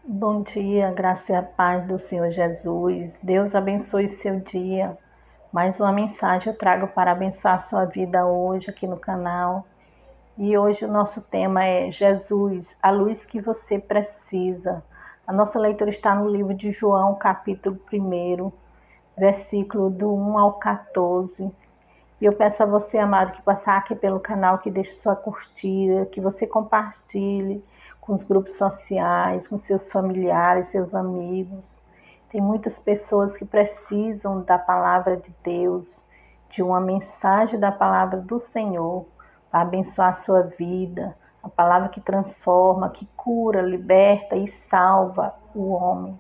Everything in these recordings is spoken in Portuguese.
Bom dia, graça e a paz do Senhor Jesus. Deus abençoe seu dia. Mais uma mensagem eu trago para abençoar a sua vida hoje aqui no canal. E hoje o nosso tema é Jesus, a luz que você precisa. A nossa leitura está no livro de João, capítulo 1, versículo do 1 ao 14. E eu peço a você, amado, que passar aqui pelo canal, que deixe sua curtida, que você compartilhe com os grupos sociais, com seus familiares, seus amigos. Tem muitas pessoas que precisam da palavra de Deus, de uma mensagem da palavra do Senhor, para abençoar a sua vida. A palavra que transforma, que cura, liberta e salva o homem.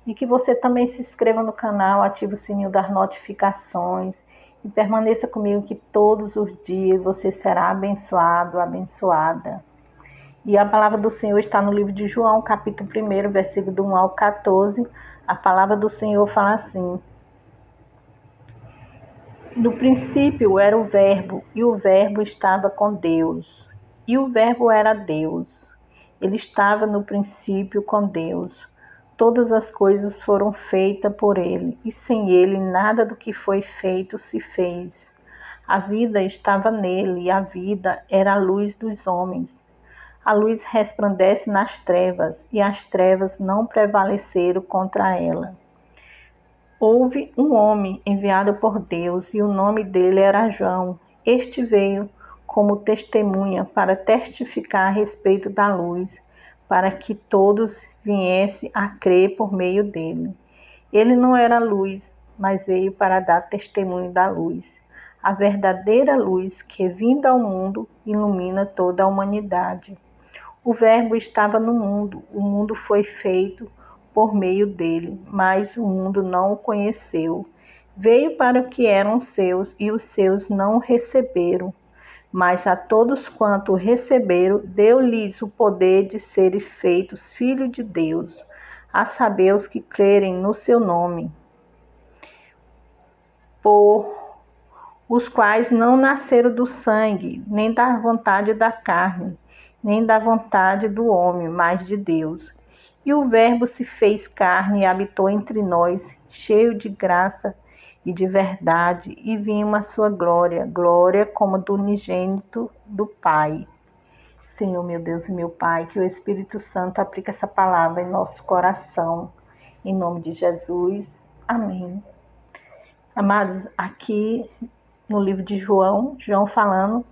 E que você também se inscreva no canal, ative o sininho das notificações e permaneça comigo, que todos os dias você será abençoado, abençoada. E a palavra do Senhor está no livro de João, capítulo 1, versículo do 1 ao 14. A palavra do Senhor fala assim: No princípio era o Verbo, e o Verbo estava com Deus, e o Verbo era Deus. Ele estava no princípio com Deus. Todas as coisas foram feitas por ele, e sem ele nada do que foi feito se fez. A vida estava nele, e a vida era a luz dos homens. A luz resplandece nas trevas, e as trevas não prevaleceram contra ela. Houve um homem enviado por Deus, e o nome dele era João. Este veio como testemunha para testificar a respeito da luz, para que todos viessem a crer por meio dele. Ele não era luz, mas veio para dar testemunho da luz. A verdadeira luz que, vinda ao mundo, ilumina toda a humanidade. O Verbo estava no mundo, o mundo foi feito por meio dele, mas o mundo não o conheceu. Veio para o que eram seus, e os seus não o receberam. Mas a todos quanto o receberam, deu-lhes o poder de serem feitos filhos de Deus, a saber, os que crerem no seu nome, por os quais não nasceram do sangue, nem da vontade da carne, nem da vontade do homem, mas de Deus. E o Verbo se fez carne e habitou entre nós, cheio de graça e de verdade, e vimos a sua glória, glória como do unigênito do Pai. Senhor, meu Deus e meu Pai, que o Espírito Santo aplique essa palavra em nosso coração, em nome de Jesus. Amém. Amados, aqui no livro de João falando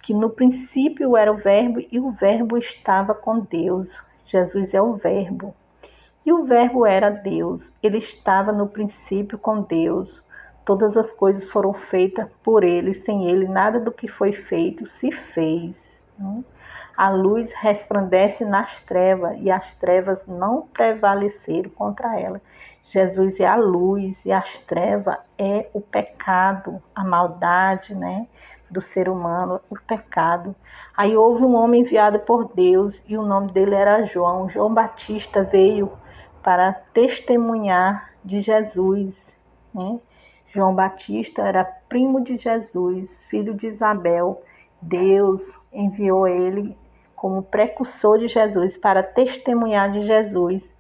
que no princípio era o Verbo, e o Verbo estava com Deus. Jesus é o Verbo. E o Verbo era Deus. Ele estava no princípio com Deus. Todas as coisas foram feitas por ele. Sem ele, nada do que foi feito se fez. A luz resplandece nas trevas, e as trevas não prevaleceram contra ela. Jesus é a luz, e as trevas é o pecado, a maldade, do ser humano, o pecado. Aí houve um homem enviado por Deus, e o nome dele era João. João Batista veio para testemunhar de Jesus, João Batista era primo de Jesus, filho de Isabel. Deus enviou ele como precursor de Jesus para testemunhar de Jesus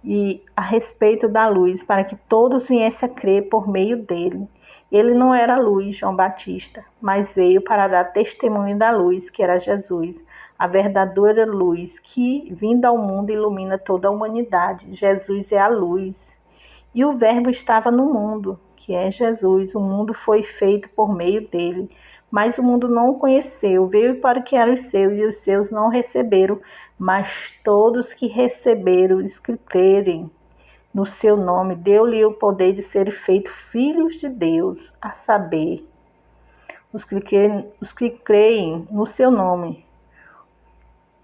e a respeito da luz, para que todos viessem a crer por meio dele. Ele não era luz, João Batista, mas veio para dar testemunho da luz, que era Jesus, a verdadeira luz que, vinda ao mundo, ilumina toda a humanidade. Jesus é a luz. E o Verbo estava no mundo, que é Jesus. O mundo foi feito por meio dele, mas o mundo não o conheceu. Veio para o que eram os seus, e os seus não receberam. Mas todos que receberam, os que crerem no seu nome, deu-lhe o poder de serem feitos filhos de Deus, a saber, os que creem no seu nome,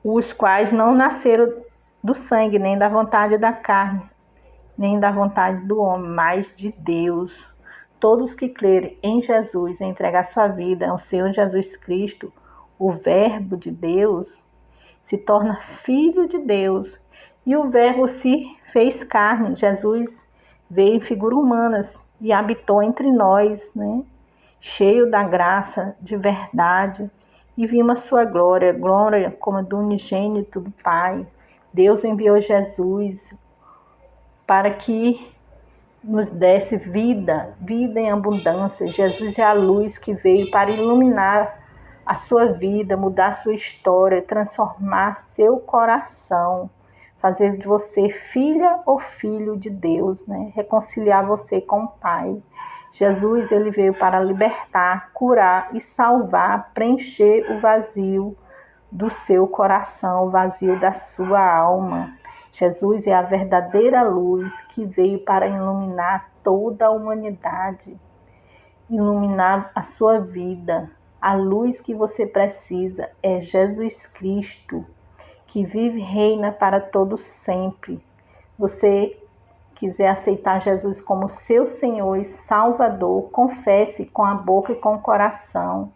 os quais não nasceram do sangue, nem da vontade da carne, nem da vontade do homem, mas de Deus. Todos que crerem em Jesus, entregar sua vida ao Senhor Jesus Cristo, o Verbo de Deus, se torna filho de Deus. E o Verbo se fez carne. Jesus veio em figura humana e habitou entre nós, cheio da graça, de verdade. E vimos a sua glória, glória como do unigênito do Pai. Deus enviou Jesus para que nos desse vida em abundância. Jesus é a luz que veio para iluminar a sua vida, mudar a sua história, transformar seu coração, fazer de você filha ou filho de Deus, né? Reconciliar você com o Pai. Jesus, ele veio para libertar, curar e salvar, preencher o vazio do seu coração, o vazio da sua alma. Jesus é a verdadeira luz que veio para iluminar toda a humanidade, iluminar a sua vida. A luz que você precisa é Jesus Cristo, que vive e reina para todo sempre. Você quiser aceitar Jesus como seu Senhor e Salvador, confesse com a boca e com o coração,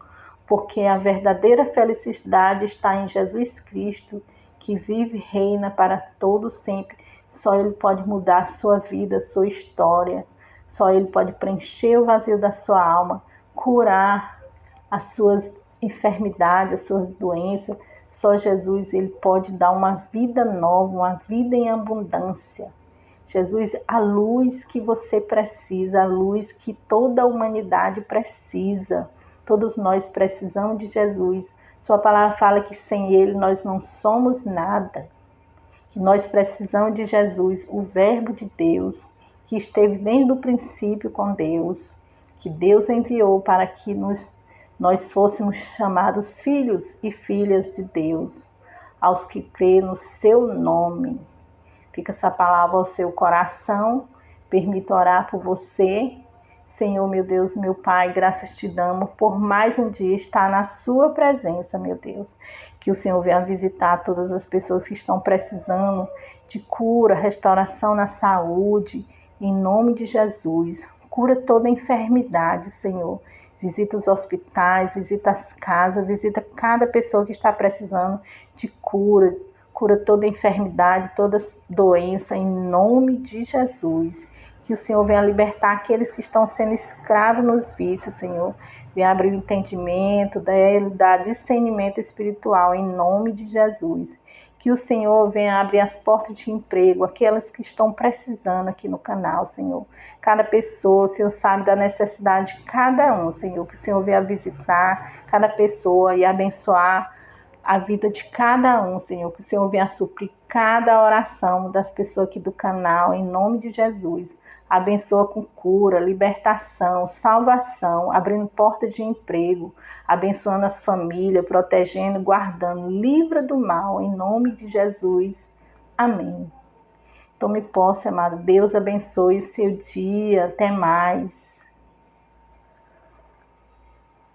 porque a verdadeira felicidade está em Jesus Cristo, que vive e reina para todo sempre. Só Ele pode mudar a sua vida, a sua história. Só Ele pode preencher o vazio da sua alma, curar as suas enfermidades, as suas doenças. Só Jesus, Ele pode dar uma vida nova, uma vida em abundância. Jesus, a luz que você precisa, a luz que toda a humanidade precisa. Todos nós precisamos de Jesus. Sua palavra fala que sem Ele nós não somos nada. Que nós precisamos de Jesus, o Verbo de Deus, que esteve desde o princípio com Deus, que Deus enviou para que nós fôssemos chamados filhos e filhas de Deus, aos que crêem no seu nome. Fica essa palavra ao seu coração. Permita orar por você. Senhor, meu Deus, meu Pai, graças te damos por mais um dia estar na sua presença, meu Deus. Que o Senhor venha visitar todas as pessoas que estão precisando de cura, restauração na saúde, em nome de Jesus. Cura toda enfermidade, Senhor. Visita os hospitais, visita as casas, visita cada pessoa que está precisando de cura. Cura toda enfermidade, toda doença, em nome de Jesus. Que o Senhor venha libertar aqueles que estão sendo escravos nos vícios, Senhor. Venha abrir o entendimento, dar discernimento espiritual, em nome de Jesus. Que o Senhor venha abrir as portas de emprego, aquelas que estão precisando aqui no canal, Senhor. Cada pessoa, o Senhor sabe da necessidade de cada um, Senhor. Que o Senhor venha visitar cada pessoa e abençoar a vida de cada um, Senhor. Que o Senhor venha suprir cada oração das pessoas aqui do canal, em nome de Jesus. Abençoa com cura, libertação, salvação, abrindo porta de emprego, abençoando as famílias, protegendo, guardando, livra do mal, em nome de Jesus. Amém. Tome posse, amado. Deus abençoe o seu dia. Até mais.